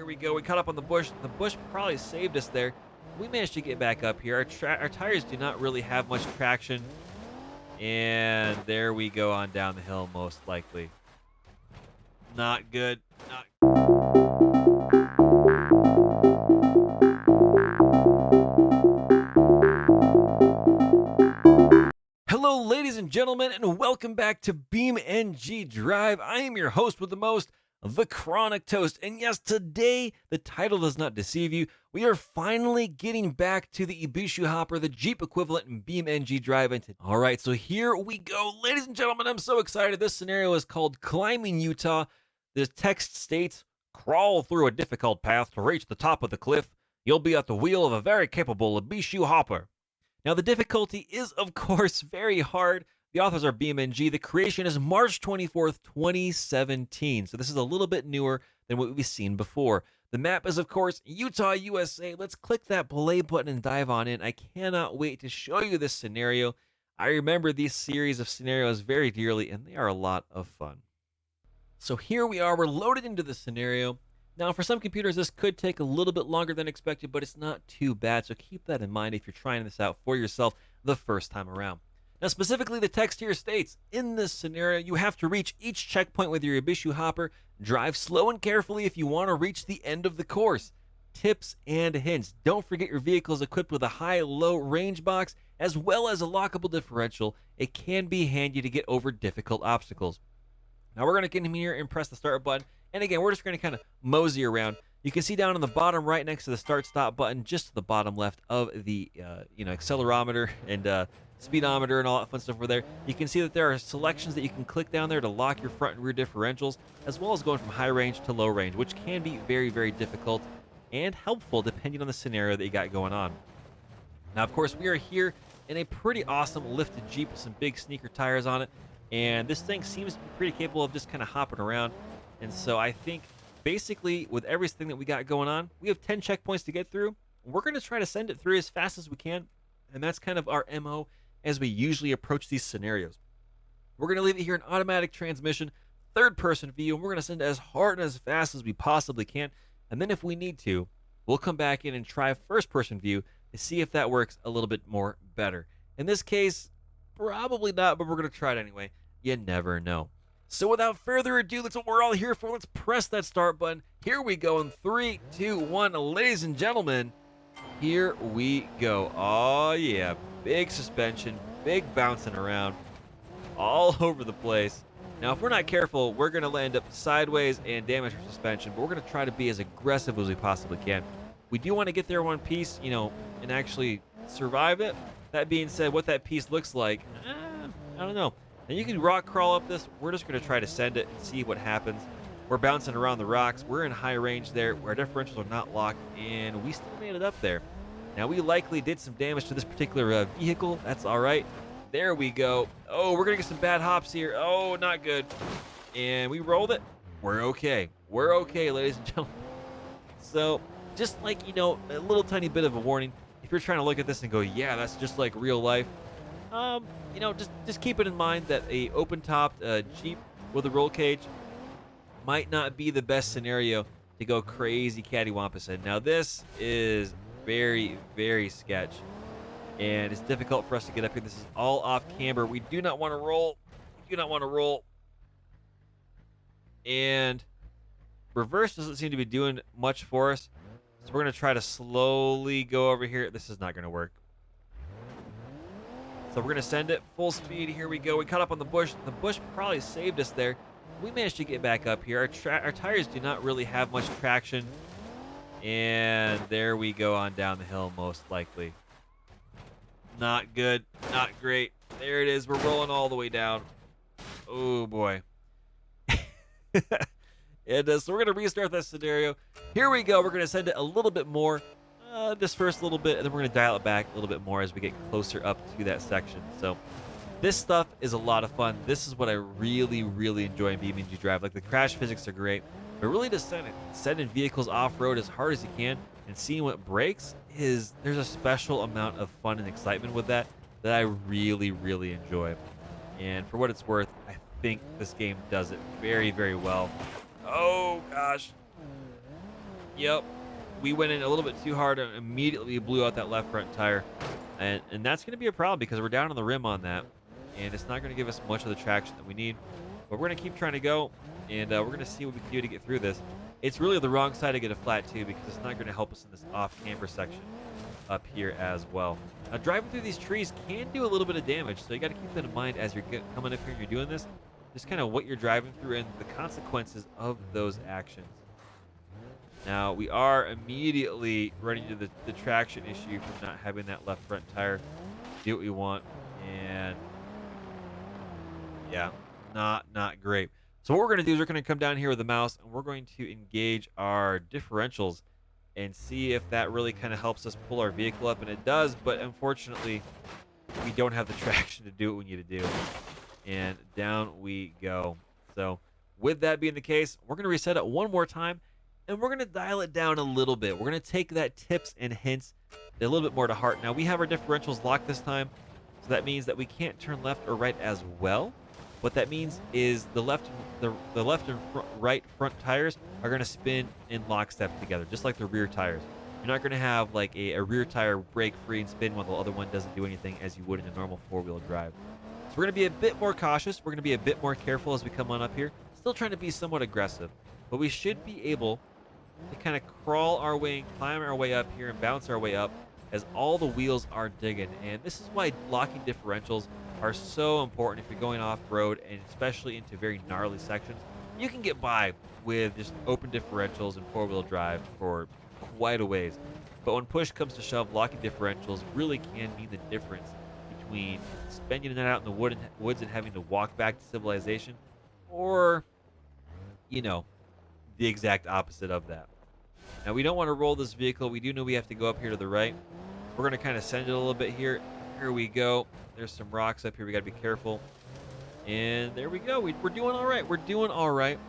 There we go. We caught up on the bush. The bush probably saved us there. We managed to get back up here. Our tires do not really have much traction. And there we go on down the hill, most likely. Not good. Not. Hello, ladies and gentlemen, and welcome back to BeamNG.drive. I am your host with the most, TheChronicToast. And yes, today, the title does not deceive you. We are finally getting back to the Ibishu Hopper, the Jeep equivalent in BeamNG.drive. All right, so here we go. Ladies and gentlemen, I'm so excited. This scenario is called Climbing Utah. The text states, crawl through a difficult path to reach the top of the cliff. You'll be at the wheel of a very capable Ibishu Hopper. Now, the difficulty is, of course, very hard. The authors are BeamNG. The creation is March 24th, 2017. So this is a little bit newer than what we've seen before. The map is, of course, Utah, USA. Let's click that play button and dive on in. I cannot wait to show you this scenario. I remember these series of scenarios very dearly, and they are a lot of fun. So here we are. We're loaded into the scenario. Now, for some computers, this could take a little bit longer than expected, but it's not too bad, so keep that in mind if you're trying this out for yourself the first time around. Now, specifically, the text here states, in this scenario, you have to reach each checkpoint with your Ibishu Hopper. Drive slow and carefully if you want to reach the end of the course. Tips and hints. Don't forget your vehicle is equipped with a high-low range box, as well as a lockable differential. It can be handy to get over difficult obstacles. Now, we're going to get in here and press the start button. And again, we're just going to kind of mosey around. You can see down on the bottom right next to the start-stop button, just to the bottom left of the accelerometer and speedometer and all that fun stuff over there. You can see that there are selections that you can click down there to lock your front and rear differentials, as well as going from high range to low range, which can be very, very difficult and helpful depending on the scenario that you got going on. Now, of course, we are here in a pretty awesome lifted Jeep with some big sneaker tires on it, and this thing seems to be pretty capable of just kind of hopping around. And so I think basically with everything that we got going on, we have 10 checkpoints to get through. We're going to try to send it through as fast as we can. And that's kind of our MO as we usually approach these scenarios. We're going to leave it here in automatic transmission, third person view, and we're going to send it as hard and as fast as we possibly can. And then if we need to, we'll come back in and try first person view to see if that works a little bit more better. In this case, probably not, but we're going to try it anyway. You never know. So without further ado, that's what we're all here for. Let's press that start button. Here we go in 3, 2, 1. Ladies and gentlemen, here we go. Oh, yeah. Big suspension, big bouncing around all over the place. Now, if we're not careful, we're going to land up sideways and damage our suspension, but we're going to try to be as aggressive as we possibly can. We do want to get there in one piece, and actually survive it. That being said, what that piece looks like, I don't know. Now, you can rock crawl up this. We're just going to try to send it and see what happens. We're bouncing around the rocks. We're in high range there where differentials are not locked, and we still made it up there. Now, we likely did some damage to this particular vehicle. That's all right. There we go. Oh, we're going to get some bad hops here. Oh, not good. And we rolled it. We're okay. We're okay, ladies and gentlemen. So, just like, a little tiny bit of a warning, if you're trying to look at this and go, yeah, that's just like real life, just keep it in mind that a open-topped Jeep with a roll cage might not be the best scenario to go crazy cattywampus in. Now, this is very, very sketch, and it's difficult for us to get up here. This is all off camber. We do not want to roll. We do not want to roll. And reverse doesn't seem to be doing much for us, so we're going to try to slowly go over here. This is not going to work. So we're going to send it full speed. Here we go. We caught up on the bush. The bush probably saved us there. We managed to get back up here. Our tires do not really have much traction. And there we go on down the hill, most likely. Not good. Not great. There it is. We're rolling all the way down. Oh, boy. So we're going to restart that scenario. Here we go. We're going to send it a little bit more. This first little bit, and then we're going to dial it back a little bit more as we get closer up to that section. So this stuff is a lot of fun. This is what I really, really enjoy in BeamNG.drive. Like, the crash physics are great, but really just sending vehicles off-road as hard as you can and seeing what breaks there's a special amount of fun and excitement with that I really, really enjoy. And for what it's worth, I think this game does it very, very well. Oh, gosh. Yep. We went in a little bit too hard and immediately blew out that left front tire. And that's going to be a problem because we're down on the rim on that. And it's not going to give us much of the traction that we need. But we're going to keep trying to go. And we're going to see what we can do to get through this. It's really the wrong side to get a flat, too, because it's not going to help us in this off-camber section up here as well. Now, driving through these trees can do a little bit of damage. So you got to keep that in mind as you're coming up here and you're doing this. Just kind of what you're driving through and the consequences of those actions. Now, we are immediately running into the traction issue from not having that left front tire do what we want. And, yeah, not great. So what we're going to do is we're going to come down here with the mouse, and we're going to engage our differentials and see if that really kind of helps us pull our vehicle up. And it does, but unfortunately, we don't have the traction to do what we need to do. And down we go. So with that being the case, we're going to reset it one more time. And we're going to dial it down a little bit. We're going to take that tips and hints a little bit more to heart. Now, we have our differentials locked this time, so that means that we can't turn left or right as well. What that means is the left and right front tires are going to spin in lockstep together, just like the rear tires. You're not going to have like a rear tire break free and spin while the other one doesn't do anything as you would in a normal four-wheel drive. So we're going to be a bit more cautious. We're going to be a bit more careful as we come on up here. Still trying to be somewhat aggressive, but we should be able to kind of crawl our way and climb our way up here and bounce our way up as all the wheels are digging. And this is why locking differentials are so important if you're going off-road and especially into very gnarly sections. You can get by with just open differentials and four-wheel drive for quite a ways. But when push comes to shove, locking differentials really can mean the difference between spending it out in the woods and having to walk back to civilization or, you know, the exact opposite of that. Now, we don't want to roll this vehicle. We do know we have to go up here to the right. We're going to kind of send it a little bit here. Here we go. There's some rocks up here. We got to be careful. And there we go. We're doing all right. We're doing all right.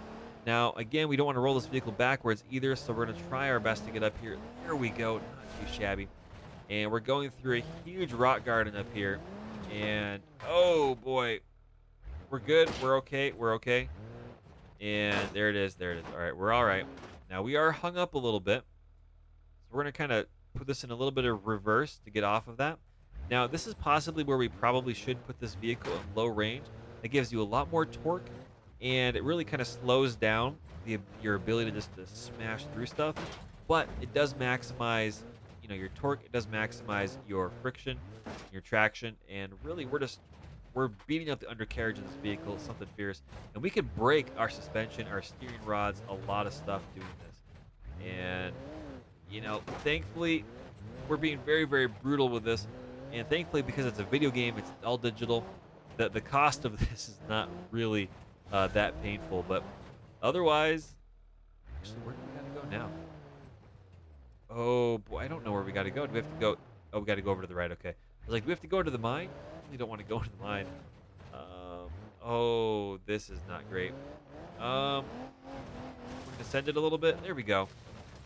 Now, again, we don't want to roll this vehicle backwards either, so we're going to try our best to get up here. There we go. Not too shabby. And we're going through a huge rock garden up here. And, oh, boy. We're good. We're okay. We're okay. And there it is. There it is. All right. We're all right. Now, we are hung up a little bit. So we're going to kind of put this in a little bit of reverse to get off of that. Now, this is possibly where we probably should put this vehicle in low range. It gives you a lot more torque, and it really kind of slows down your ability to just to smash through stuff. But it does maximize, your torque. It does maximize your friction, your traction, and really we're beating up the undercarriage of this vehicle, something fierce. And we can break our suspension, our steering rods, a lot of stuff doing this. And, thankfully, we're being very, very brutal with this. And thankfully, because it's a video game, it's all digital, the cost of this is not really that painful. But otherwise, actually, where do we got to go now? Oh, boy, I don't know where we got to go. Do we have to go? Oh, we got to go over to the right. Okay. I was like, do we have to go into the mine? I really don't want to go into the mine. Oh, this is not great. We're going to send it a little bit. There we go.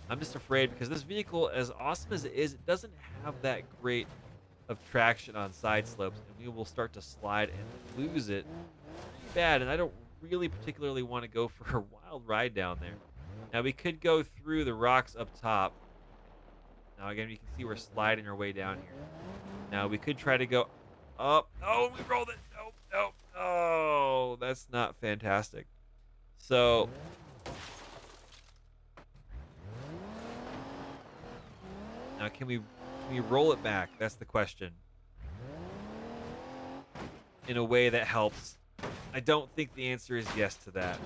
I'm just afraid because this vehicle, as awesome as it is, it doesn't have that great of traction on side slopes, and we will start to slide and lose it pretty bad. And I don't really particularly want to go for a wild ride down there. Now, we could go through the rocks up top. Now, again, you can see we're sliding our way down here. Now, we could try to go up. Oh, we rolled it. Nope, nope. Oh, that's not fantastic. So, now can we roll it back? That's the question. In a way that helps. I don't think the answer is yes to that.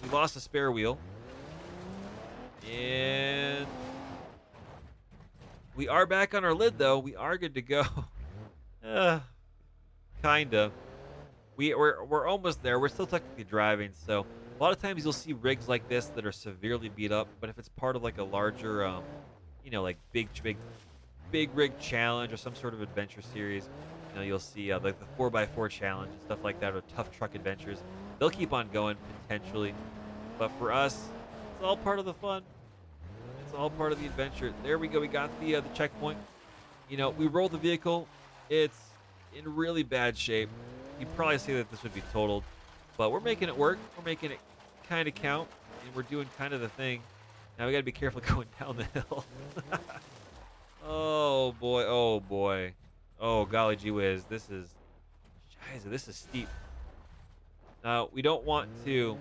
We lost a spare wheel. And we are back on our lid, though. We are good to go. Kinda. We're almost there. We're still technically driving, so a lot of times you'll see rigs like this that are severely beat up. But if it's part of like a larger, like big rig challenge or some sort of adventure series, you'll see like the 4x4 challenge and stuff like that, or tough truck adventures. They'll keep on going potentially, but for us, it's all part of the fun. It's all part of the adventure. There we go. We got the checkpoint. We rolled the vehicle. It's in really bad shape. You'd probably say that this would be totaled, but we're making it work. We're making it kind of count, and we're doing kind of the thing. Now we gotta be careful going down the hill. Oh boy, oh boy. Oh golly gee whiz, Scheiße, this is steep. Now, we don't want to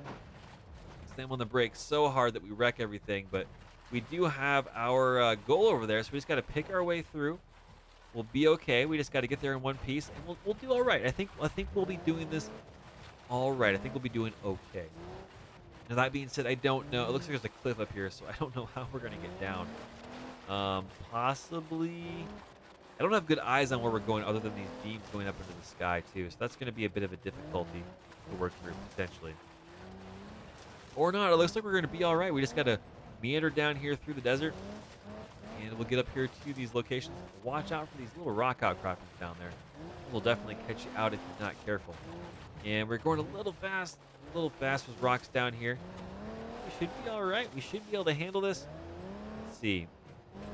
slam on the brakes so hard that we wreck everything, but we do have our goal over there, so we just got to pick our way through. We'll be okay. We just got to get there in one piece, and we'll do all right. I think we'll be doing this all right. I think we'll be doing okay. Now, that being said, I don't know. It looks like there's a cliff up here, so I don't know how we're going to get down. Possibly. I don't have good eyes on where we're going other than these beams going up into the sky, too, so that's going to be a bit of a difficulty to work through, potentially. Or not. It looks like we're going to be all right. We just got to meander down here through the desert, and we'll get up here to these locations. Watch out for these little rock outcroppings down there. We'll definitely catch you out if you're not careful. And we're going a little fast with rocks down here. We should be all right. We should be able to handle this. Let's see.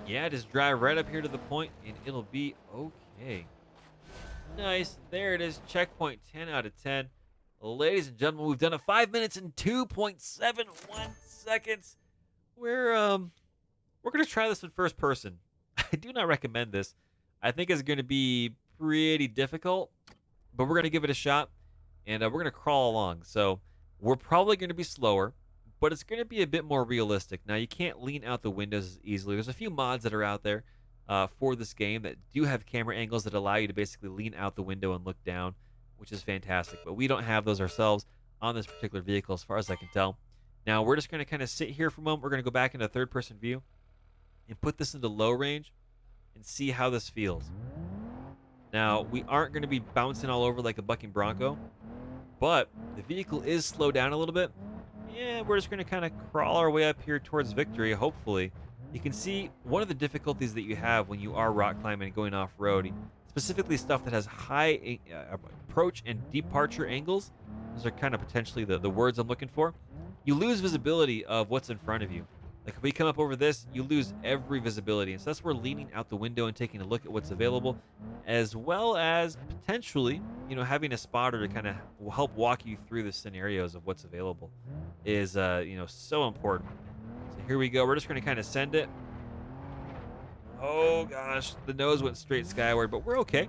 Yeah, just drive right up here to the point, and it'll be okay. Nice. There it is. Checkpoint 10 out of 10. Ladies and gentlemen, we've done a 5 minutes and 2.71 seconds. We're gonna try this in first person. I do not recommend this. I think it's gonna be pretty difficult, but we're gonna give it a shot, and we're gonna crawl along. So we're probably gonna be slower, but it's gonna be a bit more realistic. Now you can't lean out the windows as easily. There's a few mods that are out there for this game that do have camera angles that allow you to basically lean out the window and look down, which is fantastic. But we don't have those ourselves on this particular vehicle as far as I can tell. Now we're just going to kind of sit here for a moment. We're going to go back into third person view and put this into low range and see how this feels. Now we aren't going to be bouncing all over like a bucking bronco, but the vehicle is slowed down a little bit. Yeah, we're just going to kind of crawl our way up here towards victory, hopefully. You can see one of the difficulties that you have when you are rock climbing and going off-road, specifically stuff that has high approach and departure angles. Those are kind of potentially the words I'm looking for. You lose visibility of what's in front of you. Like if we come up over this, you lose every visibility. And so that's where leaning out the window and taking a look at what's available, as well as potentially, having a spotter to kind of help walk you through the scenarios of what's available is, so important. So here we go. We're just going to kind of send it. Oh gosh, the nose went straight skyward, but we're okay.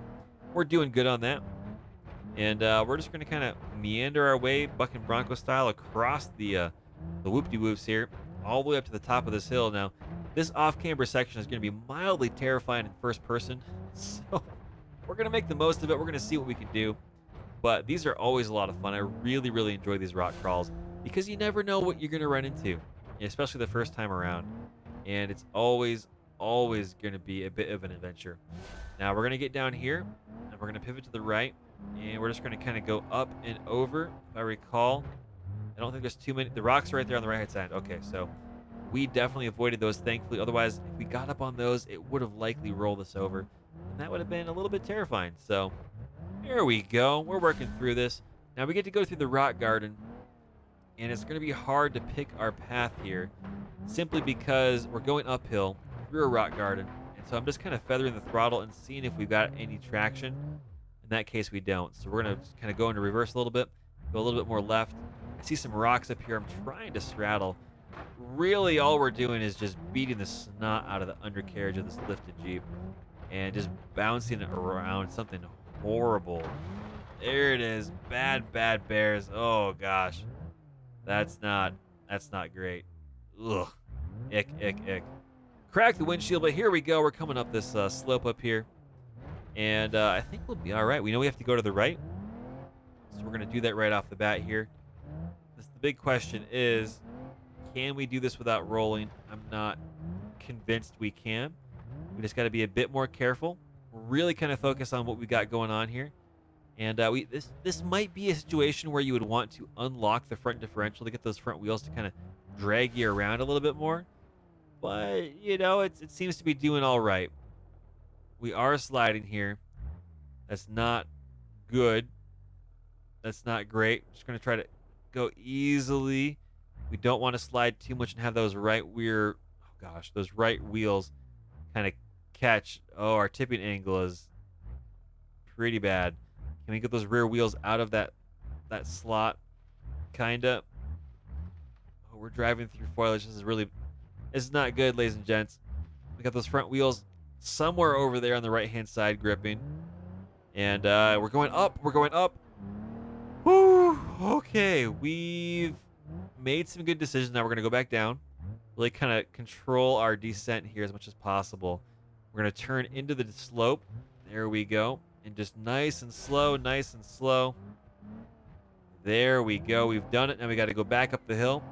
We're doing good on that. And we're just going to kind of meander our way, bucking bronco style, across the whoop-de-whoops here, all the way up to the top of this hill. Now, this off-camber section is going to be mildly terrifying in first person, so we're going to make the most of it. We're going to see what we can do. But these are always a lot of fun. I really, really enjoy these rock crawls because you never know what you're going to run into, especially the first time around. And it's always going to be a bit of an adventure. Now, we're going to get down here, and we're going to pivot to the right, and we're just going to kind of go up and over, if I recall. I don't think there's too many. The rocks are right there on the right-hand side. Okay, so we definitely avoided those, thankfully. Otherwise, if we got up on those, it would have likely rolled us over, and that would have been a little bit terrifying. So there we go. We're working through this. Now we get to go through the rock garden, and it's going to be hard to pick our path here simply because we're going uphill through a rock garden. And so I'm just kind of feathering the throttle and seeing if we've got any traction. In that case, we don't. So we're going to kind of go into reverse a little bit, go a little bit more left. I see some rocks up here. I'm trying to straddle. Really, all we're doing is just beating the snot out of the undercarriage of this lifted Jeep and just bouncing it around. Something horrible. There it is. Bad bears. Oh, gosh. That's not great. Ugh. Ick. Crack the windshield, but here we go. We're coming up this slope up here. And I think we'll be all right. We know we have to go to the right. So we're going to do that right off the bat here. The big question is, can we do this without rolling? I'm not convinced we can. We just got to be a bit more careful. Really kind of focus on what we got going on here. And this might be a situation where you would want to unlock the front differential to get those front wheels to kind of drag you around a little bit more. But, it seems to be doing all right. We are sliding here. That's not good. That's not great. Just going to try to go easily. We don't want to slide too much and have those right wheels kind of catch. Oh, our tipping angle is pretty bad. Can we get those rear wheels out of that slot? Kinda. Oh, we're driving through foliage. This is really It's not good, ladies and gents. We got those front wheels somewhere over there on the right-hand side gripping. And we're going up. We're going up. Whew. Okay, we've made some good decisions. Now we're going to go back down. Really kind of control our descent here as much as possible. We're going to turn into the slope. There we go. And just nice and slow, nice and slow. There we go. We've done it. Now we got to go back up the hill.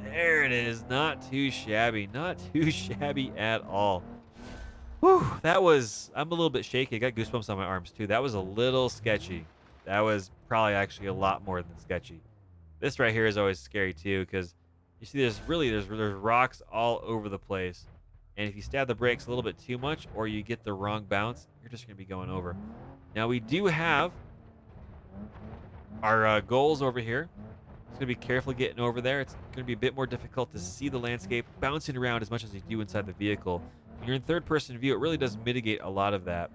There it is. Not too shabby. Not too shabby at all. Whew. That was, I'm a little bit shaky. I got goosebumps on my arms too. That was a little sketchy. That was probably actually a lot more than sketchy. This right here is always scary too, because you see there's rocks all over the place. And if you stab the brakes a little bit too much or you get the wrong bounce, you're just going to be going over. Now we do have our goals over here. It's going to be carefully getting over there. It's going to be a bit more difficult to see the landscape bouncing around as much as you do inside the vehicle. When you're in third-person view, it really does mitigate a lot of that.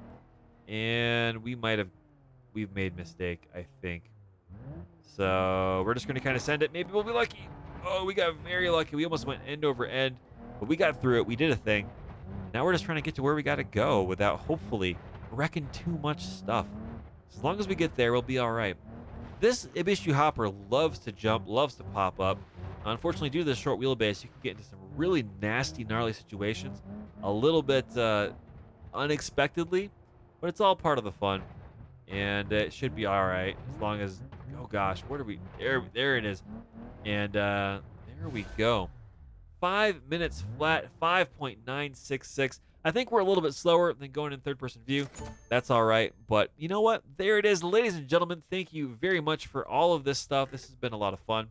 And we've made a mistake, I think. So we're just going to kind of send it. Maybe we'll be lucky. Oh, we got very lucky. We almost went end over end, but we got through it. We did a thing. Now we're just trying to get to where we got to go without hopefully wrecking too much stuff. As long as we get there, we'll be all right. This Ibishu hopper loves to jump, loves to pop up. Unfortunately, due to the short wheelbase, you can get into some really nasty, gnarly situations a little bit unexpectedly, but it's all part of the fun, and it should be all right as long as, oh gosh, where do we, there it is, and there we go. 5 minutes flat, 5.966. I think we're a little bit slower than going in third-person view. That's all right, but you know what? There it is, ladies and gentlemen. Thank you very much for all of this stuff. This has been a lot of fun.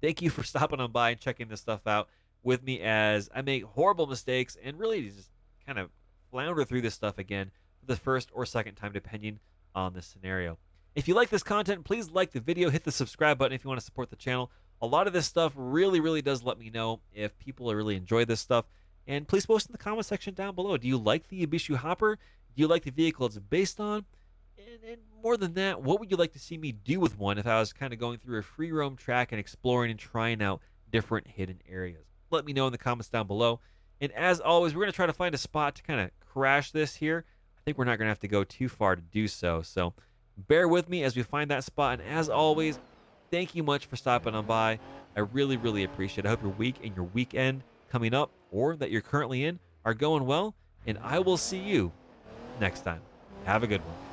Thank you for stopping on by and checking this stuff out with me as I make horrible mistakes and really just kind of flounder through this stuff again for the first or second time, depending on the scenario. If you like this content, please like the video, hit the subscribe button if you want to support the channel. A lot of this stuff really, really does let me know if people really enjoy this stuff. And please post in the comment section down below. Do you like the Ibishu hopper? Do you like the vehicle it's based on? And more than that, what would you like to see me do with one if I was kind of going through a free roam track and exploring and trying out different hidden areas? Let me know in the comments down below. And as always, we're going to try to find a spot to kind of crash this here. I think we're not going to have to go too far to do so. So bear with me as we find that spot. And as always, thank you much for stopping on by. I really, really appreciate it. I hope your week and your weekend coming up or that you're currently in are going well. And I will see you next time. Have a good one.